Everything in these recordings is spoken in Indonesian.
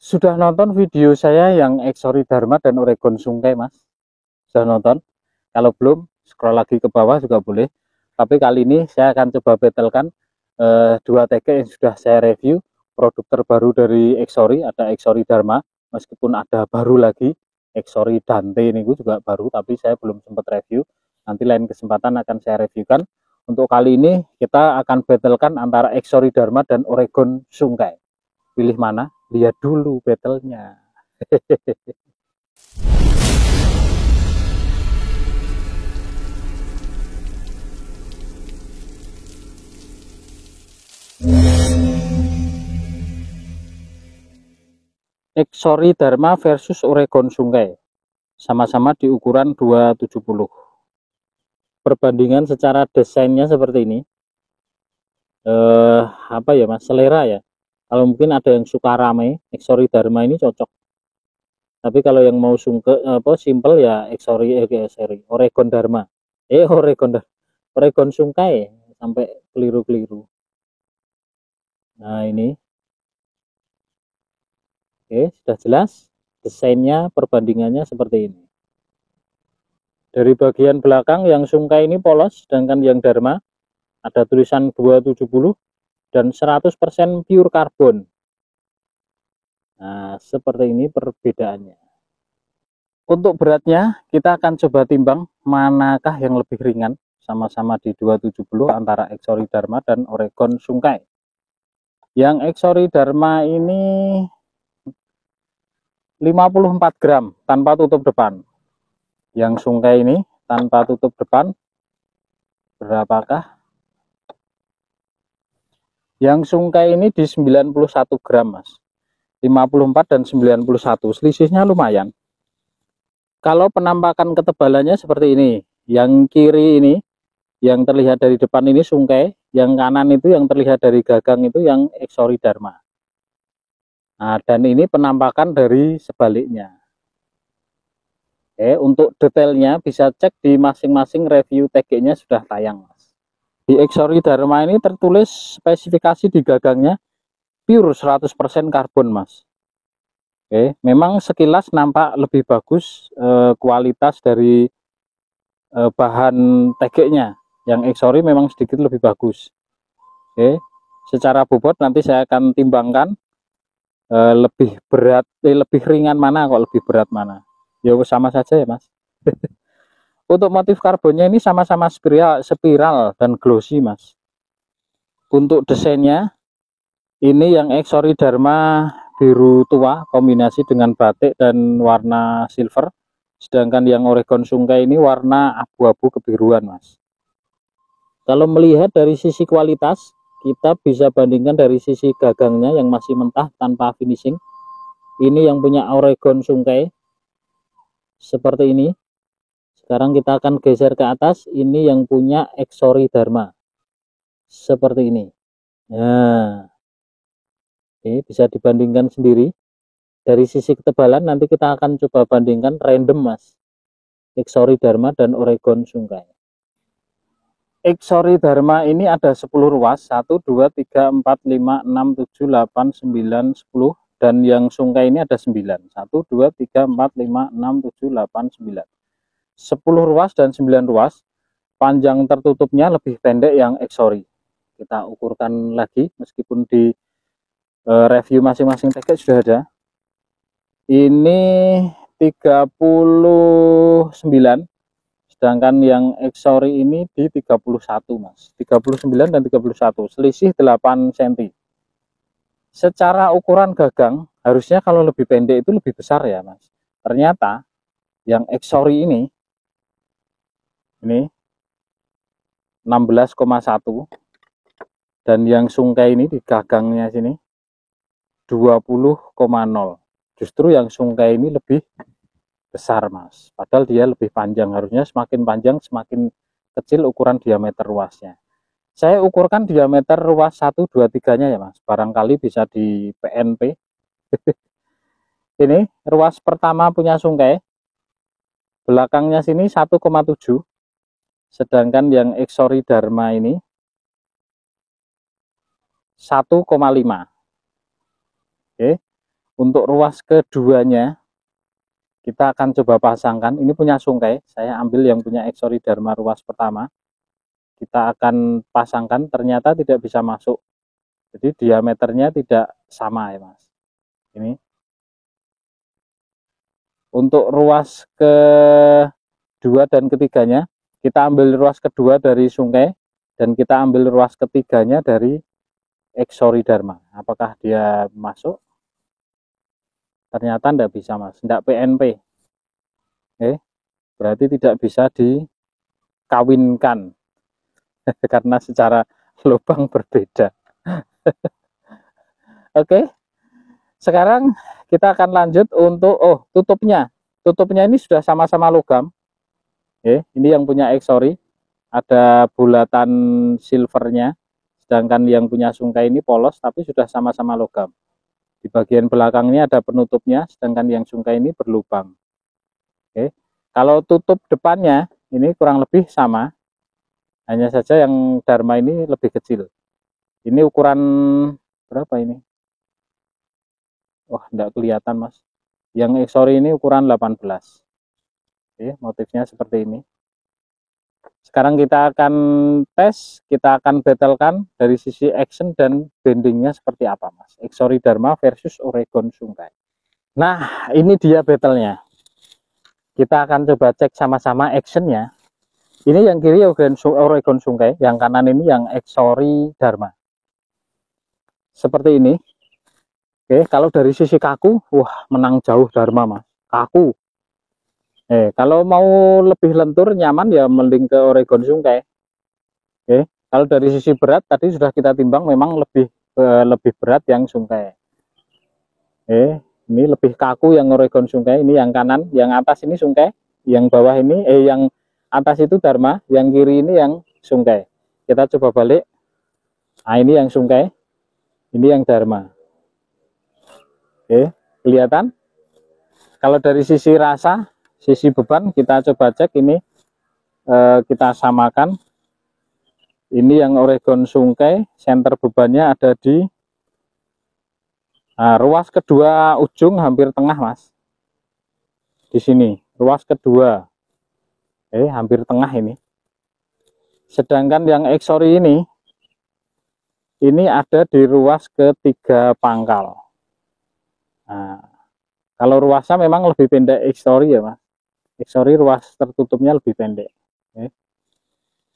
Sudah nonton video saya yang Exori Dharma dan Oregon Sungkai, Mas? Sudah nonton? Kalau belum, scroll lagi ke bawah juga boleh. Tapi kali ini saya akan coba battlekan dua TK yang sudah saya review. Produk terbaru dari Exori, ada Exori Dharma. Meskipun ada baru lagi, Exori Dante ini juga baru, tapi saya belum sempat review. Nanti lain kesempatan akan saya reviewkan. Untuk kali ini kita akan battlekan antara Exori Dharma dan Oregon Sungkai. Pilih mana? Lihat dulu battlenya. Exori Dharma versus Oregon Sungkai. Sama-sama di ukuran 270. Perbandingan secara desainnya seperti ini. Apa ya Mas? Selera ya. Kalau mungkin ada yang suka rame, Exori Dharma ini cocok. Tapi kalau yang mau simple ya Oregon Dharma. Oregon Sungkai sampai keliru-keliru. Nah, ini. Oke, sudah jelas. Desainnya, perbandingannya seperti ini. Dari bagian belakang yang Sungkai ini polos, sedangkan yang Dharma ada tulisan 270 dan 100% pure karbon. Nah, seperti ini perbedaannya. Untuk beratnya, kita akan coba timbang manakah yang lebih ringan. Sama-sama di 270 antara Exori Dharma dan Oregon Sungkai. Yang Exori Dharma ini 54 gram tanpa tutup depan. Yang Sungkai ini tanpa tutup depan berapakah? Yang Sungkai ini di 91 gram, Mas. 54 dan 91, selisihnya lumayan. Kalau penampakan ketebalannya seperti ini. Yang kiri ini, yang terlihat dari depan ini Sungkai, yang kanan itu yang terlihat dari gagang itu yang Exori Dharma. Nah, dan ini penampakan dari sebaliknya. Oke, untuk detailnya bisa cek di masing-masing review TG-nya sudah tayang, Mas. Di Exori Dharma ini tertulis spesifikasi di gagangnya pure 100% karbon, Mas. Oke, memang sekilas nampak lebih bagus kualitas dari bahan TG-nya. Yang Exori memang sedikit lebih bagus. Oke, secara bobot nanti saya akan timbangkan lebih berat, lebih ringan mana kok lebih berat mana. Ya sama saja ya, Mas. Untuk motif karbonnya ini sama-sama spiral dan glossy, Mas. Untuk desainnya ini yang Exori Dharma biru tua kombinasi dengan batik dan warna silver, sedangkan yang Oregon Sungkai ini warna abu-abu kebiruan, Mas. Kalau melihat dari sisi kualitas, kita bisa bandingkan dari sisi gagangnya yang masih mentah tanpa finishing. Ini yang punya Oregon Sungkai seperti ini. Sekarang kita akan geser ke atas, ini yang punya Exori Dharma seperti ini. Nah, oke, bisa dibandingkan sendiri. Dari sisi ketebalan nanti kita akan coba bandingkan random, Mas. Exori Dharma dan Oregon Sungkai. Exori Dharma ini ada 10 ruas, 1, 2, 3, 4, 5, 6, 7, 8, 9, 10. Dan yang Sungkai ini ada 9. 1, 2, 3, 4, 5, 6, 7, 8, 9. 10 ruas dan 9 ruas. Panjang tertutupnya lebih pendek yang Exori. Kita ukurkan lagi, meskipun di review masing-masing TG sudah ada. Ini 39, sedangkan yang Exori ini di 31, Mas. 39 dan 31, selisih 8 cm. Secara ukuran gagang, harusnya kalau lebih pendek itu lebih besar ya, Mas. Ternyata yang Exori ini 16,1, dan yang Sungkai ini di gagangnya sini 20,0. Justru yang Sungkai ini lebih besar, Mas. Padahal dia lebih panjang. Harusnya semakin panjang semakin kecil ukuran diameter ruasnya. Saya ukurkan diameter ruas 1, 2, 3-nya ya, Mas. Barangkali bisa di PNP. Ini ruas pertama punya Sungkai. Belakangnya sini 1,7. Sedangkan yang Exori Dharma ini 1,5. Oke. Untuk ruas keduanya kita akan coba pasangkan. Ini punya Sungkai, saya ambil yang punya Exori Dharma ruas pertama. Kita akan pasangkan, ternyata tidak bisa masuk. Jadi diameternya tidak sama ya Mas. Ini. Untuk ruas kedua dan ketiganya, kita ambil ruas kedua dari Sungkai dan kita ambil ruas ketiganya dari Exori Dharma. Apakah dia masuk? Ternyata tidak bisa Mas, tidak PNP. Berarti tidak bisa dikawinkan karena secara lubang berbeda. Oke, sekarang kita akan lanjut untuk tutupnya. Tutupnya ini sudah sama-sama logam. Ini yang punya Exori, ada bulatan silvernya, sedangkan yang punya Sungkai ini polos tapi sudah sama-sama logam. Di bagian belakangnya ada penutupnya, sedangkan yang Sungkai ini berlubang. Kalau tutup depannya ini kurang lebih sama, hanya saja yang Dharma ini lebih kecil. Ini ukuran berapa ini? Wah, tidak kelihatan Mas. Yang Exori ini ukuran 18. Motifnya seperti ini. Sekarang kita akan tes, kita akan battlekan dari sisi action dan bendingnya seperti apa Mas. Exori Dharma versus Oregon Sungkai. Nah, ini dia battlenya. Kita akan coba cek sama-sama actionnya. Ini yang kiri Oregon Sungkai, yang kanan ini yang Exori Dharma. Seperti ini. Oke, kalau dari sisi kaku, wah menang jauh Dharma Mas. Kaku. Kalau mau lebih lentur nyaman ya mending ke Oregon Sungkai. Kalau dari sisi berat tadi sudah kita timbang memang lebih berat yang Sungkai. Ini lebih kaku yang Oregon Sungkai. Ini yang kanan, yang atas ini Sungkai, yang bawah ini yang atas itu Dharma, yang kiri ini yang Sungkai. Kita coba balik. Nah, ini yang Sungkai, ini yang Dharma. Kelihatan? Kalau dari sisi rasa, sisi beban kita coba cek ini, kita samakan. Ini yang Oregon Sungkai, center bebannya ada di ruas kedua ujung hampir tengah Mas. Di sini, ruas kedua. Hampir tengah ini. Sedangkan yang Exori ini ada di ruas ketiga pangkal. Nah, kalau ruasnya memang lebih pendek Exori ya Mas. Exori ruas tertutupnya lebih pendek.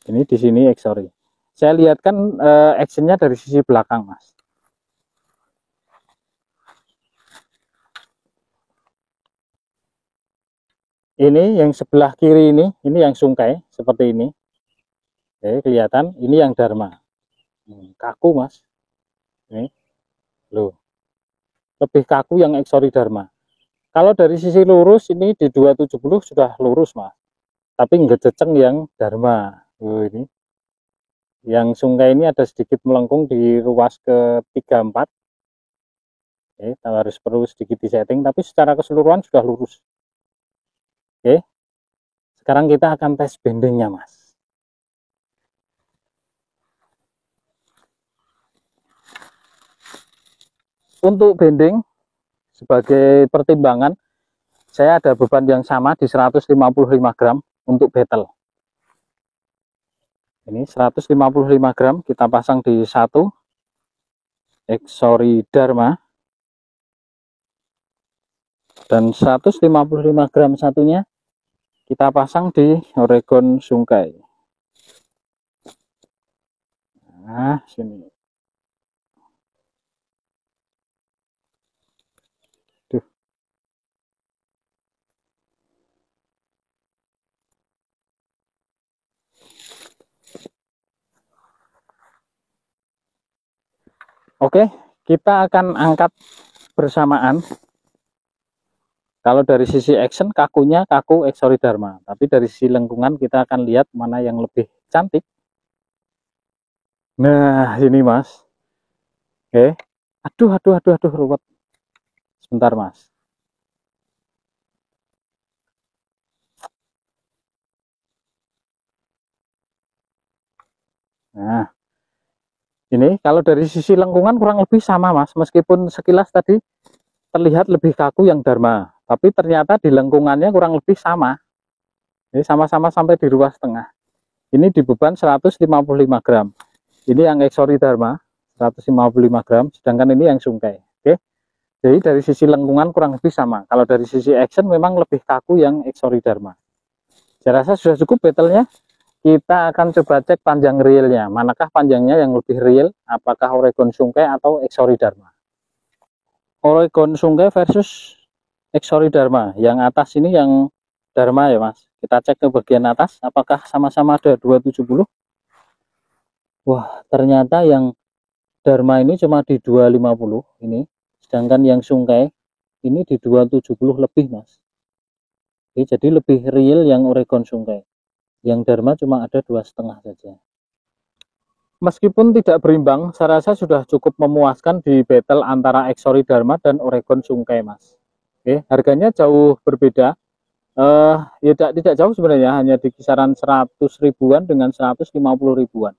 Ini di sini Exori. Saya lihatkan actionnya dari sisi belakang Mas. Ini yang sebelah kiri ini yang Sungkai seperti ini. Kelihatan. Ini yang Dharma. Kaku Mas. Ini loh. Lebih kaku yang Exori Dharma. Kalau dari sisi lurus ini di 270 sudah lurus Mas. Tapi nggak ceceng yang Dharma. Ini. Yang Sungkai ini ada sedikit melengkung di ruas ke-34. Harus perlu sedikit disetting, tapi secara keseluruhan sudah lurus. Sekarang kita akan tes bendingnya Mas. Untuk bending sebagai pertimbangan, saya ada beban yang sama di 155 gram untuk battle. Ini 155 gram kita pasang di satu Exori Dharma, dan 155 gram satunya kita pasang di Oregon Sungkai. Nah, sini. Duh. Oke, kita akan angkat bersamaan. Kalau dari sisi action, kakunya kaku Exori Dharma. Tapi dari sisi lengkungan kita akan lihat mana yang lebih cantik. Nah, ini Mas. Aduh, ruwet. Sebentar Mas. Nah, ini kalau dari sisi lengkungan kurang lebih sama Mas. Meskipun sekilas tadi terlihat lebih kaku yang Dharma, tapi ternyata di lengkungannya kurang lebih sama. Jadi sama-sama sampai di ruas tengah. Ini di beban 155 gram. Ini yang Exori Dharma 155 gram, sedangkan ini yang Sungkai. Oke. Jadi dari sisi lengkungan kurang lebih sama. Kalau dari sisi action memang lebih kaku yang Exori Dharma. Saya rasa sudah cukup battle-nya. Kita akan coba cek panjang realnya. Manakah panjangnya yang lebih real? Apakah Oregon Sungkai atau Exori Dharma? Oregon Sungkai versus Exori Dharma. Yang atas ini yang Dharma ya mas. Kita cek ke bagian atas. Apakah sama-sama ada 270? Wah, ternyata yang Dharma ini cuma di 250 ini. Sedangkan yang Sungkai ini di 270 lebih mas. Oke, jadi lebih real yang Oregon Sungkai. Yang Dharma cuma ada 2,5 saja. Meskipun tidak berimbang, saya rasa sudah cukup memuaskan di battle antara Exori Dharma dan Oregon Sungkai mas. Oke, harganya jauh berbeda. Ya tidak jauh sebenarnya, hanya di kisaran 100 ribuan dengan 150 ribuan.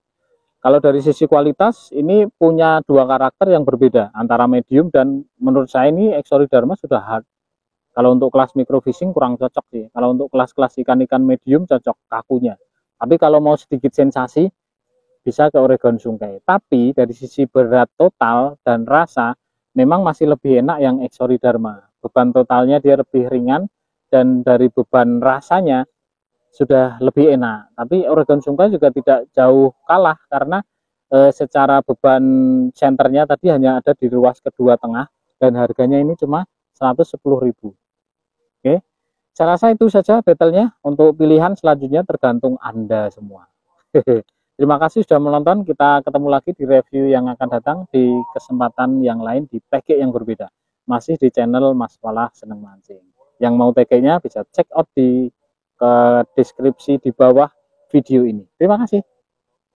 Kalau dari sisi kualitas, ini punya dua karakter yang berbeda antara medium dan menurut saya ini Exori Dharma sudah hard. Kalau untuk kelas microfishing kurang cocok sih. Kalau untuk kelas-kelas ikan-ikan medium cocok kakunya. Tapi kalau mau sedikit sensasi, bisa ke Oregon Sungkai. Tapi dari sisi berat total dan rasa, memang masih lebih enak yang Exori Dharma. Beban totalnya dia lebih ringan dan dari beban rasanya sudah lebih enak. Tapi Oregon Sungkai juga tidak jauh kalah karena secara beban senternya tadi hanya ada di ruas kedua tengah dan harganya ini cuma 110.000. Oke, saya rasa itu saja battle-nya. Untuk pilihan selanjutnya tergantung Anda semua. Terima kasih sudah menonton. Kita ketemu lagi di review yang akan datang di kesempatan yang lain di TG yang berbeda. Masih di channel Mas Falah Seneng Mancing. Yang mau TG-nya bisa check out di deskripsi di bawah video ini. Terima kasih.